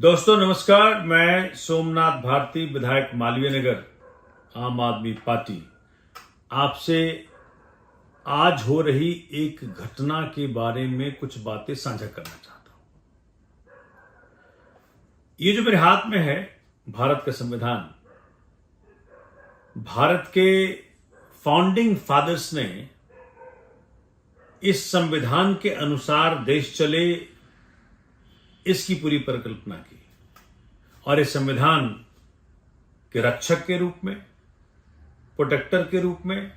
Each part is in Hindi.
दोस्तों नमस्कार। मैं सोमनाथ भारती, विधायक मालवीय नगर, आम आदमी पार्टी, आपसे आज हो रही एक घटना के बारे में कुछ बातें साझा करना चाहता हूं। ये जो मेरे हाथ में है, भारत का संविधान, भारत के फाउंडिंग फादर्स ने इस संविधान के अनुसार देश चले, इसकी पूरी परिकल्पना की और इस संविधान के रक्षक के रूप में, प्रोटेक्टर के रूप में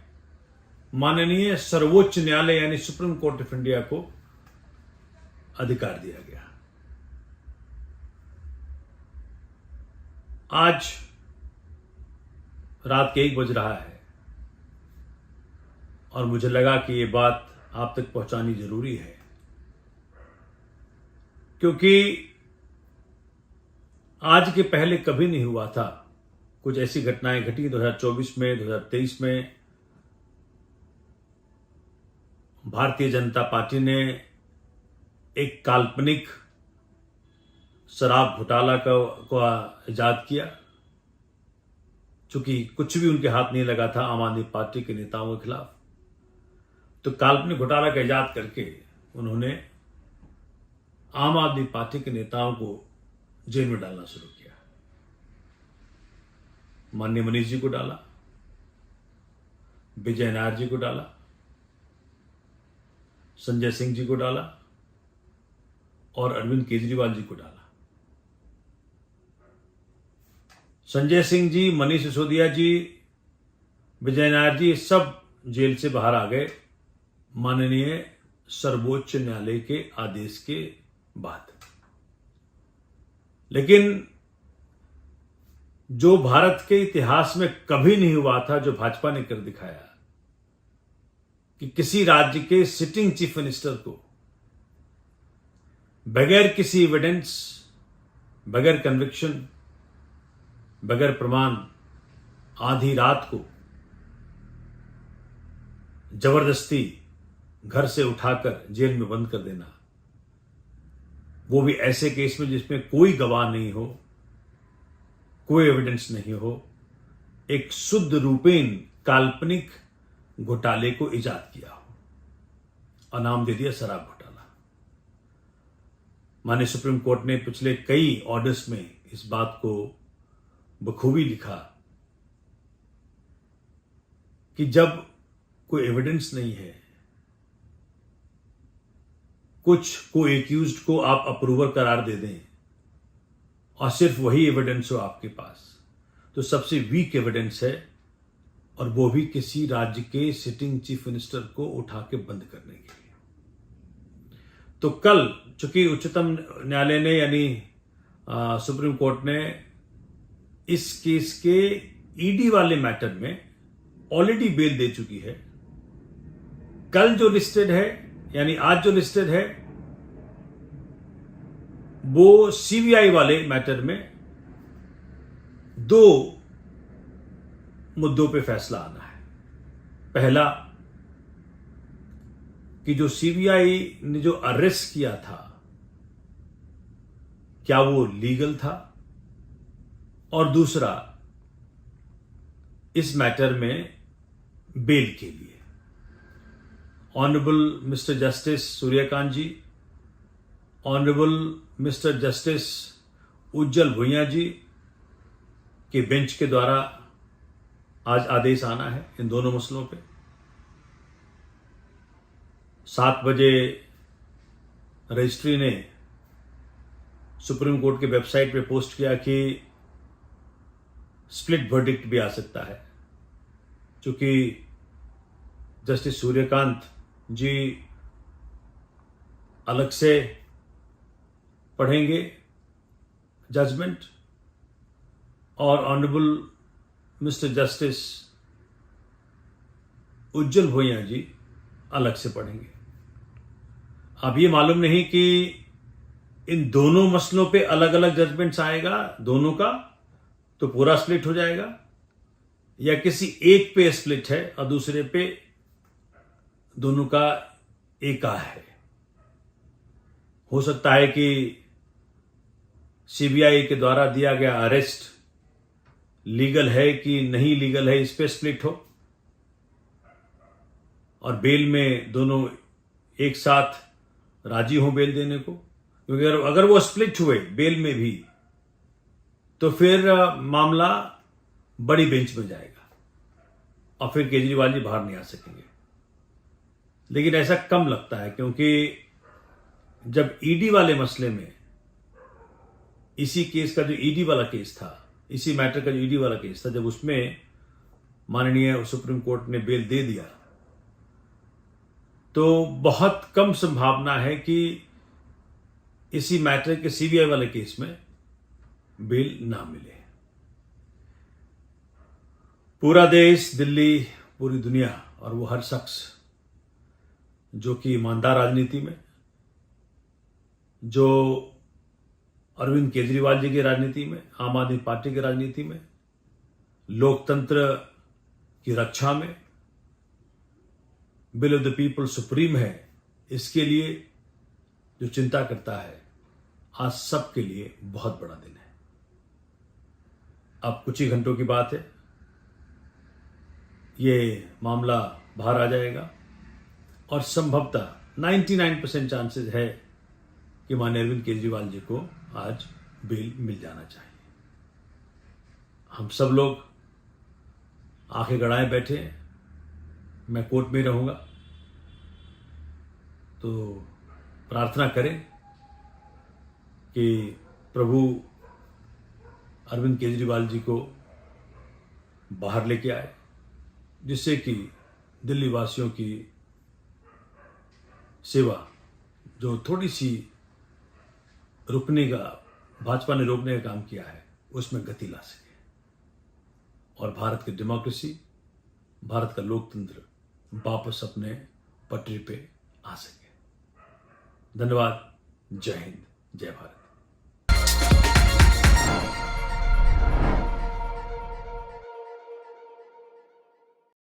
माननीय सर्वोच्च न्यायालय यानी सुप्रीम कोर्ट ऑफ इंडिया को अधिकार दिया गया। आज रात के 1 बज रहा है और मुझे लगा कि ये बात आप तक पहुंचानी जरूरी है, क्योंकि आज के पहले कभी नहीं हुआ था। कुछ ऐसी घटनाएं घटी 2024 में, 2023 में। भारतीय जनता पार्टी ने एक काल्पनिक शराब घोटाला को इजाद किया, चूंकि कुछ भी उनके हाथ नहीं लगा था आम आदमी पार्टी के नेताओं के खिलाफ। तो काल्पनिक घोटाला का इजाद करके उन्होंने आम आदमी पार्टी के नेताओं को जेल में डालना शुरू किया। माननीय मनीष जी को डाला, विजय नायर जी को डाला, संजय सिंह जी को डाला और अरविंद केजरीवाल जी को डाला। संजय सिंह जी, मनीष सिसोदिया जी, विजय नायर जी सब जेल से बाहर आ गए माननीय सर्वोच्च न्यायालय के आदेश के बाद। लेकिन जो भारत के इतिहास में कभी नहीं हुआ था, जो भाजपा ने कर दिखाया कि किसी राज्य के सिटिंग चीफ मिनिस्टर को बगैर किसी एविडेंस, बगैर कन्विक्शन, बगैर प्रमाण आधी रात को जबरदस्ती घर से उठाकर जेल में बंद कर देना, वो भी ऐसे केस में जिसमें कोई गवाह नहीं हो, कोई एविडेंस नहीं हो, एक शुद्ध रूपेण काल्पनिक घोटाले को इजाद किया हो और नाम दे दिया शराब घोटाला। माननीय सुप्रीम कोर्ट ने पिछले कई ऑर्डर्स में इस बात को बखूबी लिखा कि जब कोई एविडेंस नहीं है, कुछ को एक्यूज्ड को आप अप्रूवर करार दे दें और सिर्फ वही एविडेंस हो आपके पास, तो सबसे वीक एविडेंस है और वो भी किसी राज्य के सिटिंग चीफ मिनिस्टर को उठा के बंद करने के लिए। तो कल चूंकि उच्चतम न्यायालय ने यानी सुप्रीम कोर्ट ने इस केस के ईडी वाले मैटर में ऑलरेडी बेल दे चुकी है। कल जो लिस्टेड है यानी आज जो लिस्टेड है वो सीबीआई वाले मैटर में 2 मुद्दों पे फैसला आना है। पहला कि जो सीबीआई ने जो अरेस्ट किया था क्या वो लीगल था, और दूसरा इस मैटर में बेल के लिए ऑनरेबल मिस्टर जस्टिस सूर्यकांत जी, ऑनरेबल मिस्टर जस्टिस उज्जवल भुइयां जी के बेंच के द्वारा आज आदेश आना है इन दोनों मसलों पे। 7 बजे रजिस्ट्री ने सुप्रीम कोर्ट के वेबसाइट पे पोस्ट किया कि स्प्लिट वर्डिक्ट भी आ सकता है, क्योंकि जस्टिस सूर्यकांत जी अलग से पढ़ेंगे जजमेंट और ऑनरेबल मिस्टर जस्टिस उज्जवल भुइयां जी अलग से पढ़ेंगे। अब ये मालूम नहीं कि इन दोनों मसलों पे अलग अलग जजमेंट्स आएगा दोनों का, तो पूरा स्प्लिट हो जाएगा, या किसी एक पे स्प्लिट है और दूसरे पे दोनों का एका है। हो सकता है कि सीबीआई के द्वारा दिया गया अरेस्ट लीगल है कि नहीं लीगल है, इस पे स्प्लिट हो और बेल में दोनों एक साथ राजी हो बेल देने को। क्योंकि अगर वो स्प्लिट हुए बेल में भी तो फिर मामला बड़ी बेंच में जाएगा और फिर केजरीवाल जी बाहर नहीं आ सकेंगे। लेकिन ऐसा कम लगता है, क्योंकि जब ईडी वाले मसले में, इसी केस का जो ईडी वाला केस था, इसी मैटर का जो ईडी वाला केस था, जब उसमें माननीय सुप्रीम कोर्ट ने बेल दे दिया तो बहुत कम संभावना है कि इसी मैटर के सीबीआई वाले केस में बेल ना मिले। पूरा देश, दिल्ली, पूरी दुनिया और वो हर शख्स जो कि ईमानदार राजनीति में, जो अरविंद केजरीवाल जी की राजनीति में, आम आदमी पार्टी की राजनीति में, लोकतंत्र की रक्षा में, will of the people supreme है, इसके लिए जो चिंता करता है, आज सबके लिए बहुत बड़ा दिन है। अब कुछ ही घंटों की बात है, ये मामला बाहर आ जाएगा और संभवतः 99% चांसेस है कि माननीय अरविंद केजरीवाल जी को आज बेल मिल जाना चाहिए। हम सब लोग आंखें गड़ाए बैठे हैं, मैं कोर्ट में रहूंगा, तो प्रार्थना करें कि प्रभु अरविंद केजरीवाल जी को बाहर लेके आए, जिससे कि दिल्ली वासियों की सेवा जो थोड़ी सी रुकने का, भाजपा ने रोकने का काम किया है, उसमें गति ला सके और भारत की डेमोक्रेसी, भारत का लोकतंत्र वापस अपने पटरी पे आ सके। धन्यवाद। जय हिंद, जय भारत।